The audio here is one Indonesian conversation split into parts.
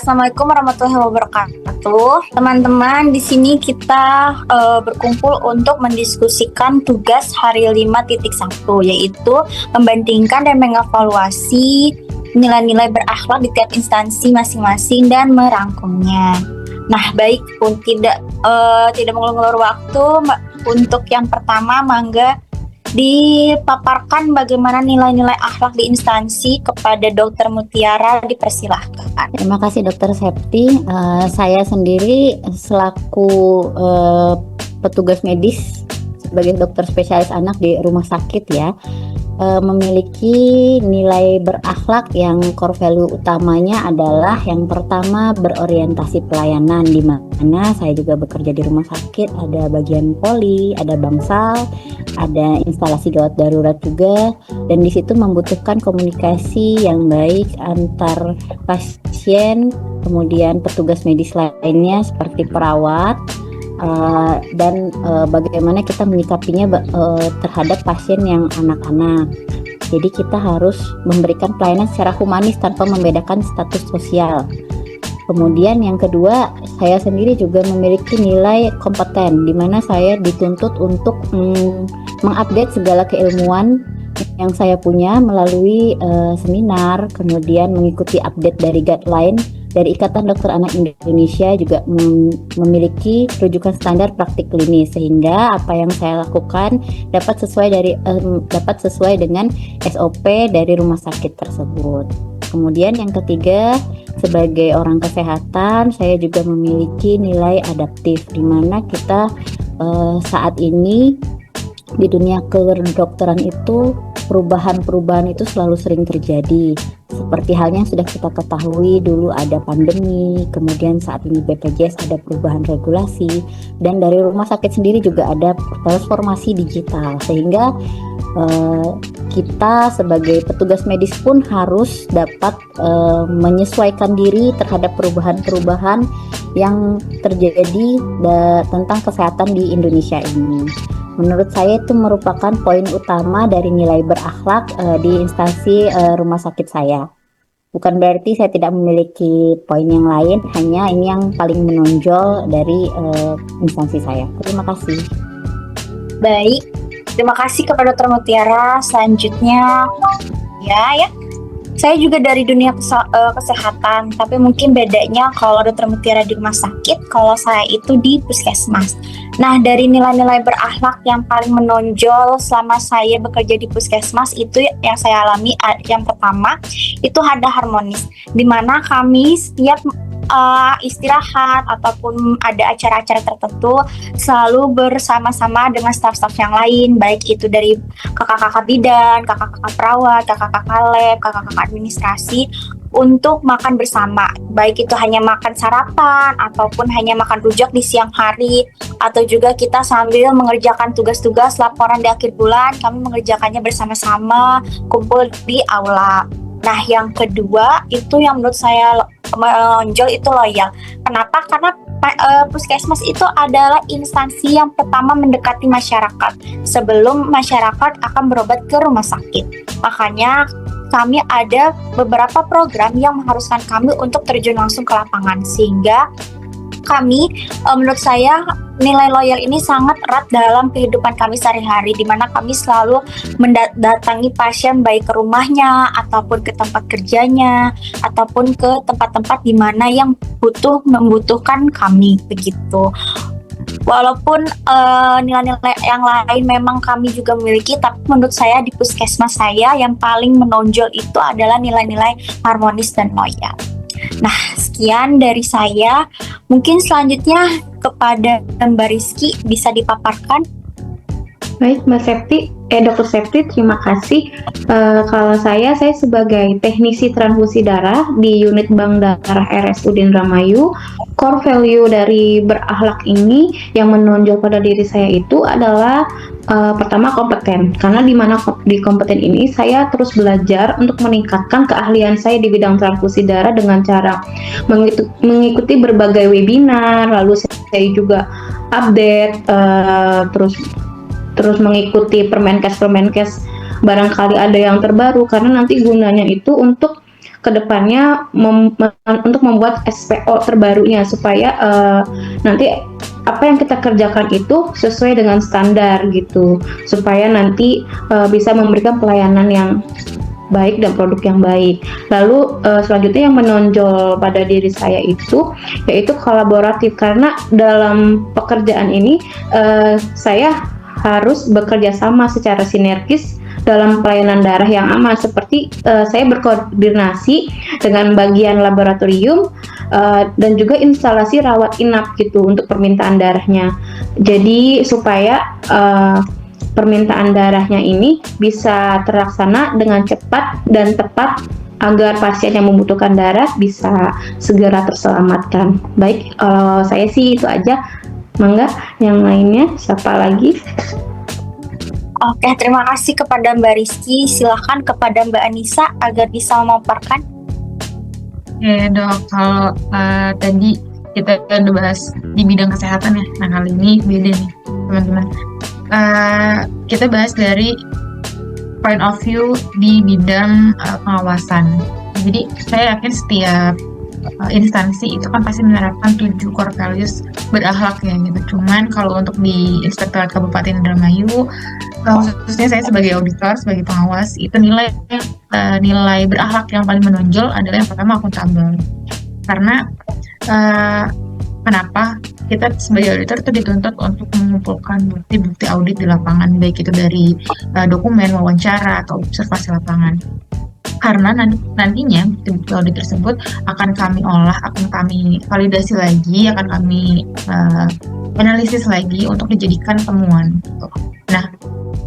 Assalamualaikum warahmatullahi wabarakatuh. Teman-teman, di sini kita berkumpul untuk mendiskusikan tugas hari 5.1, yaitu membandingkan dan mengevaluasi nilai-nilai berakhlak di tiap instansi masing-masing dan merangkumnya. Nah, baik pun tidak mengulur waktu, untuk yang pertama, mangga dipaparkan bagaimana nilai-nilai akhlak di instansi kepada Dr. Mutiara, dipersilahkan. Terima kasih Dr. Septi. Saya sendiri selaku petugas medis sebagai dokter spesialis anak di rumah sakit ya, memiliki nilai berakhlak yang core value utamanya adalah yang pertama berorientasi pelayanan, di mana saya juga bekerja di rumah sakit, ada bagian poli, ada bangsal, ada instalasi gawat darurat juga, dan di situ membutuhkan komunikasi yang baik antar pasien, kemudian petugas medis lainnya seperti perawat, dan bagaimana kita menyikapinya terhadap pasien yang anak-anak. Jadi kita harus memberikan pelayanan secara humanis tanpa membedakan status sosial. Kemudian yang kedua, saya sendiri juga memiliki nilai kompeten, di mana saya dituntut untuk mengupdate segala keilmuan yang saya punya melalui seminar, kemudian mengikuti update dari guideline dari Ikatan Dokter Anak Indonesia, juga memiliki rujukan standar praktik klinis, sehingga apa yang saya lakukan dapat sesuai dengan SOP dari rumah sakit tersebut. Kemudian yang ketiga, sebagai orang kesehatan, saya juga memiliki nilai adaptif, di mana kita saat ini di dunia kedokteran itu perubahan-perubahan itu selalu sering terjadi. Seperti halnya yang sudah kita ketahui, dulu ada pandemi, kemudian saat ini BPJS ada perubahan regulasi, dan dari rumah sakit sendiri juga ada transformasi digital, sehingga kita sebagai petugas medis pun harus dapat menyesuaikan diri terhadap perubahan-perubahan yang terjadi tentang kesehatan di Indonesia ini. Menurut saya itu merupakan poin utama dari nilai berakhlak di instansi rumah sakit saya. Bukan berarti saya tidak memiliki poin yang lain, hanya ini yang paling menonjol dari instansi saya. Terima kasih. Baik, terima kasih kepada Dr. Mutiara. Selanjutnya, ya. Saya juga dari dunia kesehatan, tapi mungkin bedanya kalau Dr. Mutiara di rumah sakit, kalau saya itu di puskesmas. Nah, dari nilai-nilai berakhlak yang paling menonjol selama saya bekerja di puskesmas itu yang saya alami, yang pertama itu ada harmonis, di mana kami setiap istirahat ataupun ada acara-acara tertentu selalu bersama-sama dengan staf-staf yang lain, baik itu dari kakak-kakak bidan, kakak-kakak perawat, kakak-kakak lab, kakak-kakak administrasi, untuk makan bersama, baik itu hanya makan sarapan ataupun hanya makan rujak di siang hari, atau juga kita sambil mengerjakan tugas-tugas laporan di akhir bulan, kami mengerjakannya bersama-sama, kumpul di aula. Nah, yang kedua itu yang menurut saya menonjol itu loyal. Kenapa? Karena puskesmas itu adalah instansi yang pertama mendekati masyarakat sebelum masyarakat akan berobat ke rumah sakit. Makanya kami ada beberapa program yang mengharuskan kami untuk terjun langsung ke lapangan, sehingga kami, menurut saya nilai loyal ini sangat erat dalam kehidupan kami sehari-hari, di mana kami selalu mendatangi pasien baik ke rumahnya ataupun ke tempat kerjanya ataupun ke tempat-tempat di mana yang membutuhkan kami, begitu. Walaupun nilai-nilai yang lain memang kami juga miliki, tapi menurut saya di puskesmas saya yang paling menonjol itu adalah nilai-nilai harmonis dan loyal. Nah, sekian dari saya. Mungkin selanjutnya kepada Mbak Rizky bisa dipaparkan. Baik, Mbak Septi, Dr. Septi, terima kasih. Kalau saya sebagai teknisi transfusi darah di unit Bank Darah RSUD Indramayu, core value dari berakhlak ini yang menonjol pada diri saya itu adalah pertama kompeten, karena di kompeten ini saya terus belajar untuk meningkatkan keahlian saya di bidang transfusi darah dengan cara mengikuti berbagai webinar, lalu saya juga update, terus mengikuti permenkes barangkali ada yang terbaru, karena nanti gunanya itu untuk kedepannya untuk membuat SPO terbarunya supaya nanti apa yang kita kerjakan itu sesuai dengan standar gitu, supaya nanti bisa memberikan pelayanan yang baik dan produk yang baik. Lalu selanjutnya yang menonjol pada diri saya itu yaitu kolaboratif, karena dalam pekerjaan ini saya harus bekerja sama secara sinergis dalam pelayanan darah yang aman, seperti saya berkoordinasi dengan bagian laboratorium dan juga instalasi rawat inap gitu untuk permintaan darahnya. Jadi supaya permintaan darahnya ini bisa terlaksana dengan cepat dan tepat agar pasien yang membutuhkan darah bisa segera terselamatkan. Baik, kalau saya sih itu aja. Mangga, yang lainnya siapa lagi? Oke, terima kasih kepada Mbak Rizky. Silahkan kepada Mbak Anissa agar bisa memaparkan. Ya dok, kalau tadi kita udah bahas di bidang kesehatan ya, nah kali ini beda nih teman-teman. Kita bahas dari point of view di bidang pengawasan. Jadi saya yakin setiap instansi itu kan pasti menerapkan 7 core values berakhlak ya gitu. Cuman kalau untuk di Inspektorat Kabupaten Indramayu, khususnya saya sebagai auditor, sebagai pengawas, itu nilai berakhlak yang paling menonjol adalah yang pertama akuntabel. Karena kenapa kita sebagai auditor itu dituntut untuk mengumpulkan bukti-bukti audit di lapangan, baik itu dari dokumen, wawancara, atau observasi lapangan. Karena nantinya bukti audit tersebut akan kami olah, akan kami validasi lagi, akan kami analisis lagi untuk dijadikan temuan gitu. Nah,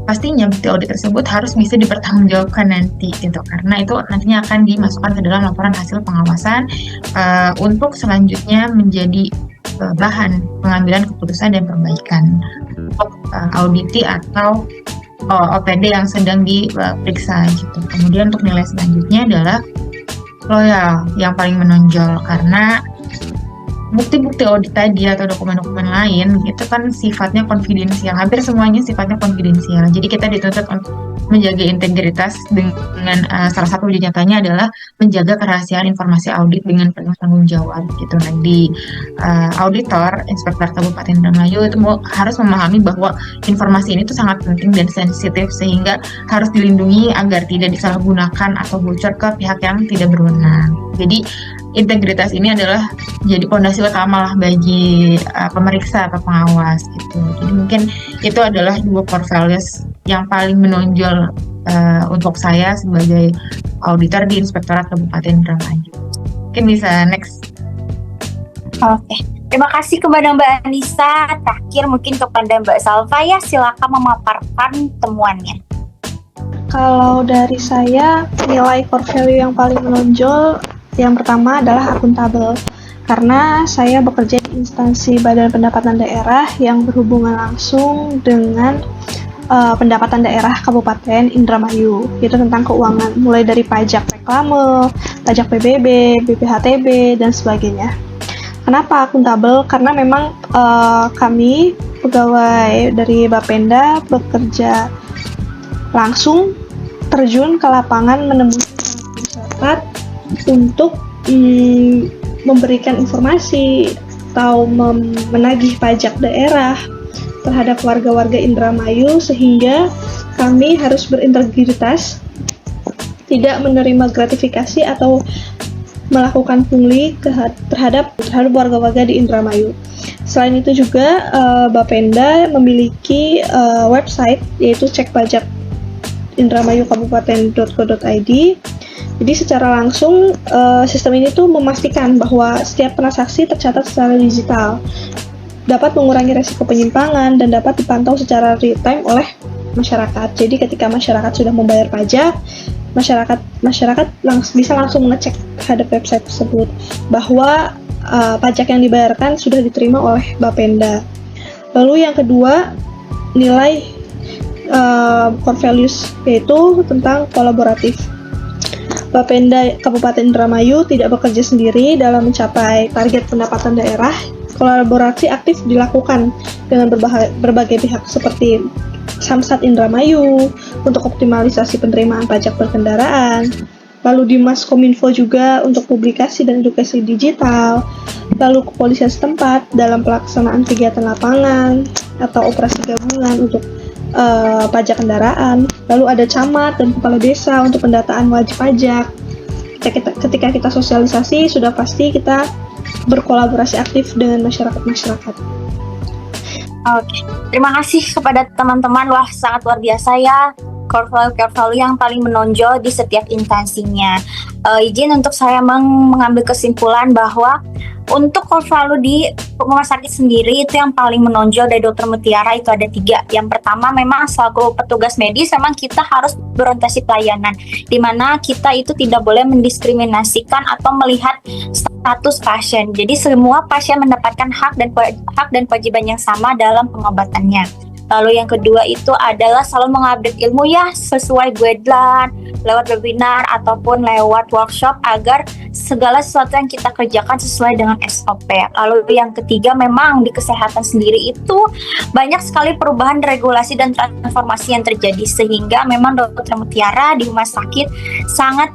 pastinya bukti audit tersebut harus bisa dipertanggungjawabkan nanti gitu, karena itu nantinya akan dimasukkan ke dalam laporan hasil pengawasan untuk selanjutnya menjadi bahan pengambilan keputusan dan perbaikan untuk auditi atau OPD yang sedang diperiksa gitu. Kemudian untuk nilai selanjutnya adalah loyal yang paling menonjol, karena bukti-bukti audit tadi atau dokumen-dokumen lain itu kan sifatnya konfidensial, hampir semuanya sifatnya konfidensial. Jadi kita dituntut untuk menjaga integritas dengan salah satu wujud nyatanya adalah menjaga kerahasiaan informasi audit dengan penuh tanggung jawab gitu. Nah, di auditor Inspektorat Kabupaten Indramayu itu harus memahami bahwa informasi ini tuh sangat penting dan sensitif, sehingga harus dilindungi agar tidak disalahgunakan atau bocor ke pihak yang tidak berwenang. Jadi integritas ini adalah jadi pondasi utama lah bagi pemeriksa atau pengawas gitu. Jadi mungkin itu adalah 2 core values yang paling menonjol untuk saya sebagai auditor di Inspektorat Kabupaten Indramayu. Mungkin bisa next. Oke, terima kasih kepada Mbak Anissa. Terakhir mungkin kepada Mbak Salva ya, silakan memaparkan temuannya. Kalau dari saya, nilai core value yang paling menonjol yang pertama adalah akuntabel, karena saya bekerja di instansi Badan Pendapatan Daerah yang berhubungan langsung dengan pendapatan daerah Kabupaten Indramayu, itu tentang keuangan, mulai dari pajak reklame, pajak PBB, BPHTB, dan sebagainya. Kenapa akuntabel? Karena memang kami pegawai dari Bapenda bekerja langsung terjun ke lapangan menemui masyarakat untuk memberikan informasi atau menagih pajak daerah terhadap warga-warga Indramayu, sehingga kami harus berintegritas, tidak menerima gratifikasi atau melakukan pungli terhadap warga-warga di Indramayu. Selain itu juga Bapenda memiliki website, yaitu cekpajakindramayu-kabupaten.go.id. Jadi secara langsung sistem ini tuh memastikan bahwa setiap transaksi tercatat secara digital, dapat mengurangi resiko penyimpangan dan dapat dipantau secara real time oleh masyarakat. Jadi ketika masyarakat sudah membayar pajak, masyarakat bisa langsung mengecek terhadap website tersebut bahwa pajak yang dibayarkan sudah diterima oleh Bapenda. Lalu yang kedua, nilai core values, yaitu tentang kolaboratif. Bapenda Kabupaten Indramayu tidak bekerja sendiri dalam mencapai target pendapatan daerah. Kolaborasi aktif dilakukan dengan berbagai pihak seperti Samsat Indramayu untuk optimalisasi penerimaan pajak berkendaraan, lalu Dimas Kominfo juga untuk publikasi dan edukasi digital, lalu kepolisian setempat dalam pelaksanaan kegiatan lapangan atau operasi gabungan untuk pajak kendaraan, lalu ada camat dan kepala desa untuk pendataan wajib pajak. Ketika kita sosialisasi, sudah pasti kita berkolaborasi aktif dengan masyarakat. Oke, terima kasih kepada teman-teman. Wah, sangat luar biasa ya core value yang paling menonjol di setiap instansinya. Izin untuk saya mengambil kesimpulan bahwa untuk core value di rumah sakit sendiri itu yang paling menonjol dari Dokter Mutiara itu ada 3. Yang pertama memang selaku petugas medis memang kita harus berorientasi pelayanan, di mana kita itu tidak boleh mendiskriminasikan atau melihat status pasien. Jadi semua pasien mendapatkan hak dan kewajiban yang sama dalam pengobatannya. Lalu yang kedua itu adalah selalu mengupdate ilmu ya sesuai guideline, lewat webinar ataupun lewat workshop agar segala sesuatu yang kita kerjakan sesuai dengan SOP. Lalu yang ketiga memang di kesehatan sendiri itu banyak sekali perubahan regulasi dan transformasi yang terjadi, sehingga memang Dokter Mutiara di rumah sakit sangat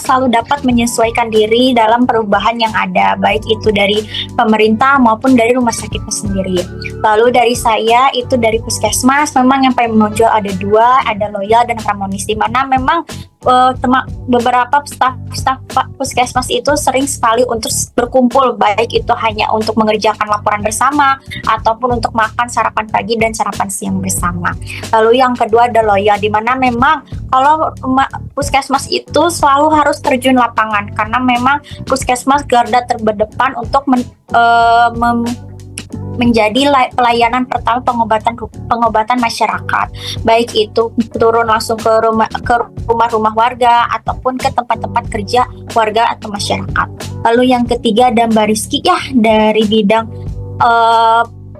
selalu dapat menyesuaikan diri dalam perubahan yang ada, baik itu dari pemerintah maupun dari rumah sakitnya sendiri. Lalu dari saya itu dari puskesmas memang yang paling menonjol ada 2, ada Loyal dan Harmonis, di mana memang beberapa staf puskesmas itu sering sekali untuk berkumpul, baik itu hanya untuk mengerjakan laporan bersama ataupun untuk makan sarapan pagi dan sarapan siang bersama. Lalu yang kedua ada Loyal, di mana memang kalau puskesmas itu selalu harus terjun lapangan, karena memang puskesmas garda terdepan untuk menjadi pelayanan pertama pengobatan masyarakat, baik itu turun langsung ke rumah-rumah warga ataupun ke tempat-tempat kerja warga atau masyarakat. Lalu yang ketiga ada Mbak Rizky ya dari bidang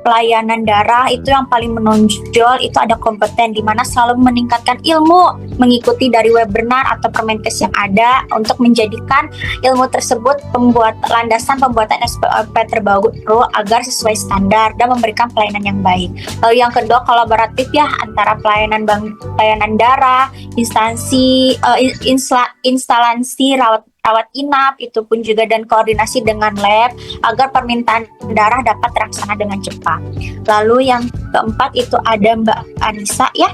pelayanan darah, itu yang paling menonjol itu ada kompeten, di mana selalu meningkatkan ilmu, mengikuti dari webinar atau Permenkes yang ada untuk menjadikan ilmu tersebut landasan pembuatan SOP terbaru agar sesuai standar dan memberikan pelayanan yang baik. Lalu yang kedua kolaboratif ya antara pelayanan darah, instalasi rawat inap itu pun juga, dan koordinasi dengan lab agar permintaan darah dapat terlaksana dengan cepat. Lalu yang keempat itu ada Mbak Anissa ya,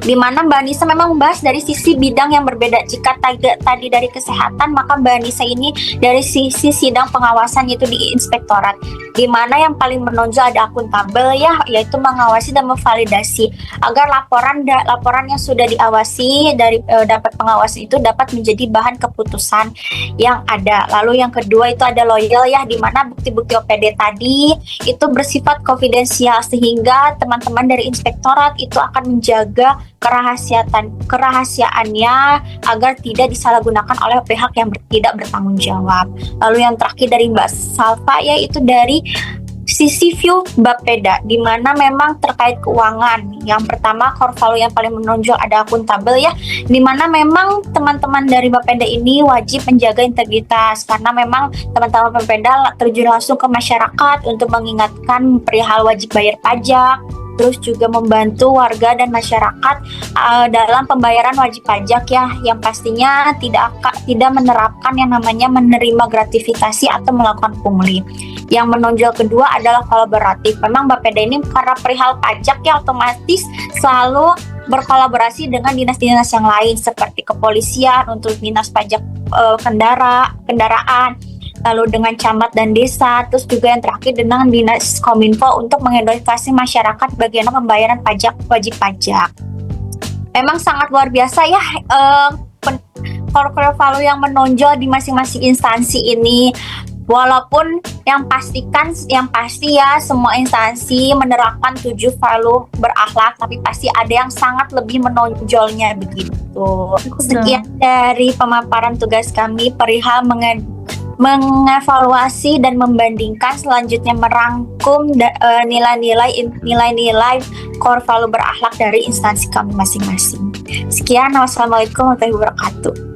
di mana Mbak Anissa memang membahas dari sisi bidang yang berbeda. Jika tadi dari kesehatan, maka Mbak Anissa ini dari sisi sidang pengawasan yaitu di inspektorat, di mana yang paling menonjol ada akuntabel ya, yaitu mengawasi dan memvalidasi agar laporan yang sudah diawasi dari dapat pengawasan itu dapat menjadi bahan keputusan yang ada. Lalu yang kedua itu ada Loyal ya, di mana bukti-bukti OPD tadi itu bersifat konfidensial, sehingga teman-teman dari inspektorat itu akan menjaga kerahasiaannya agar tidak disalahgunakan oleh pihak yang tidak bertanggung jawab. Lalu yang terakhir dari Mbak Salva yaitu dari sisi view Bapeda, di mana memang terkait keuangan. Yang pertama core value yang paling menonjol ada akuntabel ya, di mana memang teman-teman dari Bapeda ini wajib menjaga integritas, karena memang teman-teman Bapeda terjun langsung ke masyarakat untuk mengingatkan perihal wajib bayar pajak, terus juga membantu warga dan masyarakat dalam pembayaran wajib pajak ya, yang pastinya tidak menerapkan yang namanya menerima gratifikasi atau melakukan pungli. Yang menonjol kedua adalah kolaboratif. Memang Bapeda ini karena perihal pajak ya otomatis selalu berkolaborasi dengan dinas-dinas yang lain seperti kepolisian untuk dinas pajak kendaraan, lalu dengan camat dan desa, terus juga yang terakhir dengan dinas kominfo untuk mengedukasi masyarakat bagaimana pembayaran wajib pajak. Memang sangat luar biasa ya core value yang menonjol di masing-masing instansi ini. Walaupun yang pasti ya semua instansi menerapkan 7 value berakhlak, tapi pasti ada yang sangat lebih menonjolnya begitu. Sekian dari pemaparan tugas kami perihal mengevaluasi dan membandingkan, selanjutnya merangkum nilai-nilai core value berakhlak dari instansi kami masing-masing. Sekian, wassalamualaikum warahmatullahi wabarakatuh.